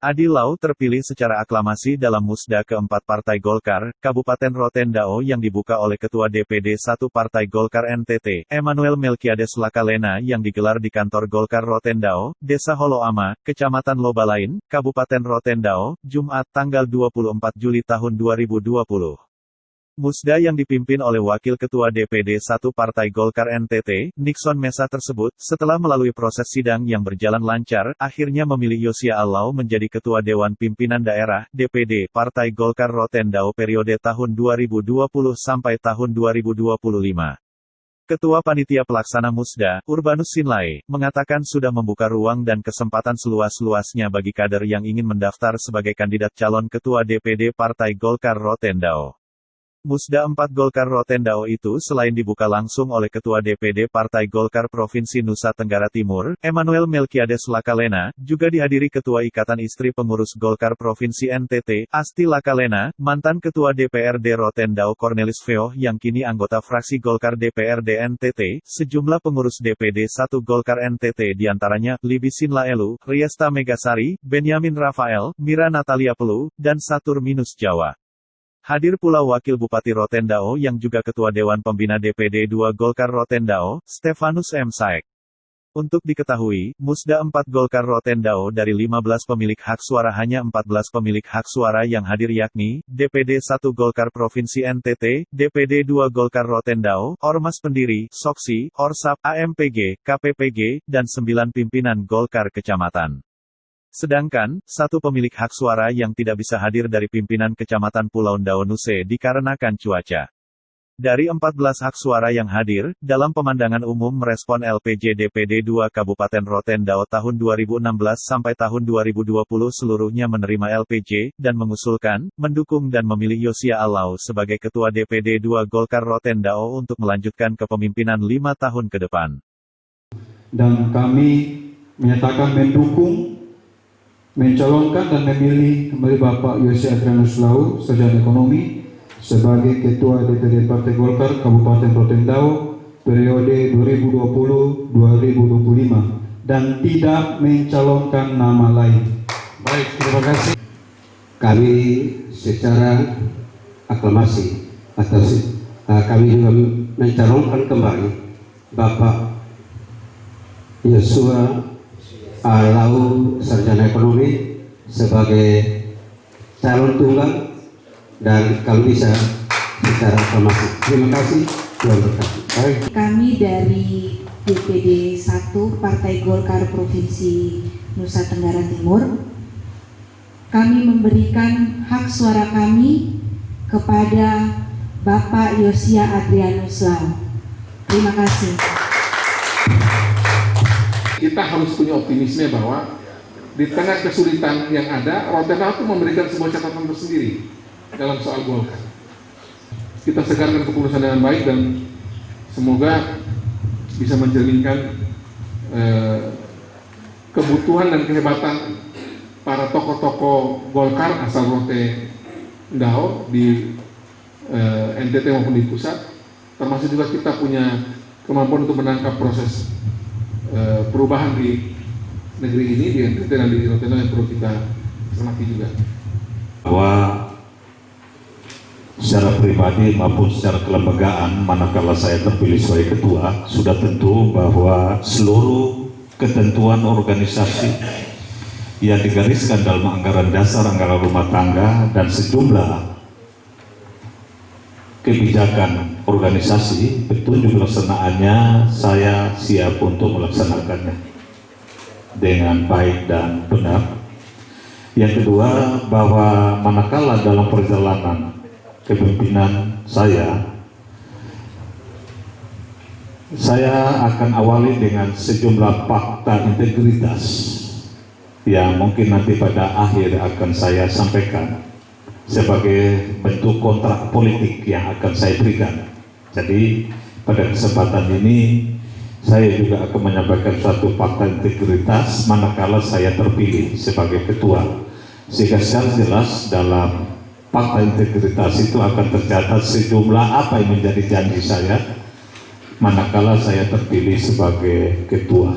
Adi Lau terpilih secara aklamasi dalam Musda keempat Partai Golkar, Kabupaten Rotendao yang dibuka oleh Ketua DPD 1 Partai Golkar NTT, Emmanuel Melkiades Lakalena yang digelar di kantor Golkar Rotendao, Desa Holoama, Kecamatan Lobalain, Kabupaten Rotendao, Jumat tanggal 24 Juli tahun 2020. Musda yang dipimpin oleh Wakil Ketua DPD 1 Partai Golkar NTT, Nixon Mesa tersebut, setelah melalui proses sidang yang berjalan lancar, akhirnya memilih Yosia Allau menjadi Ketua Dewan Pimpinan Daerah, DPD, Partai Golkar Rotendao periode tahun 2020 sampai tahun 2025. Ketua Panitia Pelaksana Musda, Urbanus Sinlai, mengatakan sudah membuka ruang dan kesempatan seluas-luasnya bagi kader yang ingin mendaftar sebagai kandidat calon Ketua DPD Partai Golkar Rotendao. Musda 4 Golkar Rotendao itu selain dibuka langsung oleh Ketua DPD Partai Golkar Provinsi Nusa Tenggara Timur, Emmanuel Melkiades Lakalena, juga dihadiri Ketua Ikatan Istri Pengurus Golkar Provinsi NTT, Asti Lakalena, mantan Ketua DPRD Rotendao Cornelis Feoh yang kini anggota fraksi Golkar DPRD NTT, sejumlah pengurus DPD 1 Golkar NTT diantaranya, Libi Sinlaelu, Riesta Megasari, Benyamin Rafael, Mira Natalia Pelu, dan Satur Minus Jawa. Hadir pula Wakil Bupati Rotendao yang juga Ketua Dewan Pembina DPD 2 Golkar Rotendao, Stefanus M. Saek. Untuk diketahui, Musda 4 Golkar Rotendao dari 15 pemilik hak suara hanya 14 pemilik hak suara yang hadir yakni, DPD 1 Golkar Provinsi NTT, DPD 2 Golkar Rotendao, Ormas Pendiri, Soksi, Orsap, AMPG, KPPG, dan 9 pimpinan Golkar Kecamatan. Sedangkan, satu pemilik hak suara yang tidak bisa hadir dari pimpinan Kecamatan Pulau Daunuse dikarenakan cuaca. Dari 14 hak suara yang hadir, dalam pemandangan umum merespon LPJ DPD 2 Kabupaten Rotendao tahun 2016 sampai tahun 2020 seluruhnya menerima LPJ, dan mengusulkan, mendukung dan memilih Yosia Allau sebagai Ketua DPD 2 Golkar Rotendao untuk melanjutkan kepemimpinan 5 tahun ke depan. Dan kami menyatakan mendukung, mencalonkan dan memilih kembali Bapak Yosia Adrianus Lau, Sarjana Ekonomi, sebagai Ketua DPD Partai Golkar Kabupaten Rotendao periode 2020-2025 dan tidak mencalonkan nama lain. Baik, terima kasih. Kami secara aklamasi atas kami juga mencalonkan kembali Bapak Yosia Allau, Sarjana Ekonomi, sebagai calon tunggal dan kalau bisa secara aklamasi. Terima kasih. Tuhan berkati. Kami dari DPD 1 Partai Golkar Provinsi Nusa Tenggara Timur, kami memberikan hak suara kami kepada Bapak Yosia Adrianus Lau. Terima kasih. Kita harus punya optimisme bahwa di tengah kesulitan yang ada, Rotendao itu memberikan sebuah catatan tersendiri dalam soal Golkar. Kita segarkan keputusan dengan baik dan semoga bisa mencerminkan kebutuhan dan kehebatan para tokoh-tokoh Golkar asal Rotendao di NTT maupun di pusat, termasuk juga kita punya kemampuan untuk menangkap proses perubahan di negeri ini, di NTT dan di Rotendao yang perlu kita cermati juga. Bahwa secara pribadi maupun secara kelembagaan, manakala saya terpilih sebagai ketua, sudah tentu bahwa seluruh ketentuan organisasi yang digariskan dalam anggaran dasar, anggaran rumah tangga, dan sejumlah kebijakan organisasi, petunjuk pelaksanaannya, saya siap untuk melaksanakannya dengan baik dan benar. Yang kedua, bahwa manakala dalam perjalanan kepemimpinan saya akan awali dengan sejumlah fakta integritas yang mungkin nanti pada akhir akan saya sampaikan sebagai bentuk kontrak politik yang akan saya berikan. Jadi pada kesempatan ini saya juga akan menyampaikan suatu fakta integritas manakala saya terpilih sebagai ketua, sehingga secara jelas dalam fakta integritas itu akan tercatat sejumlah apa yang menjadi janji saya manakala saya terpilih sebagai ketua.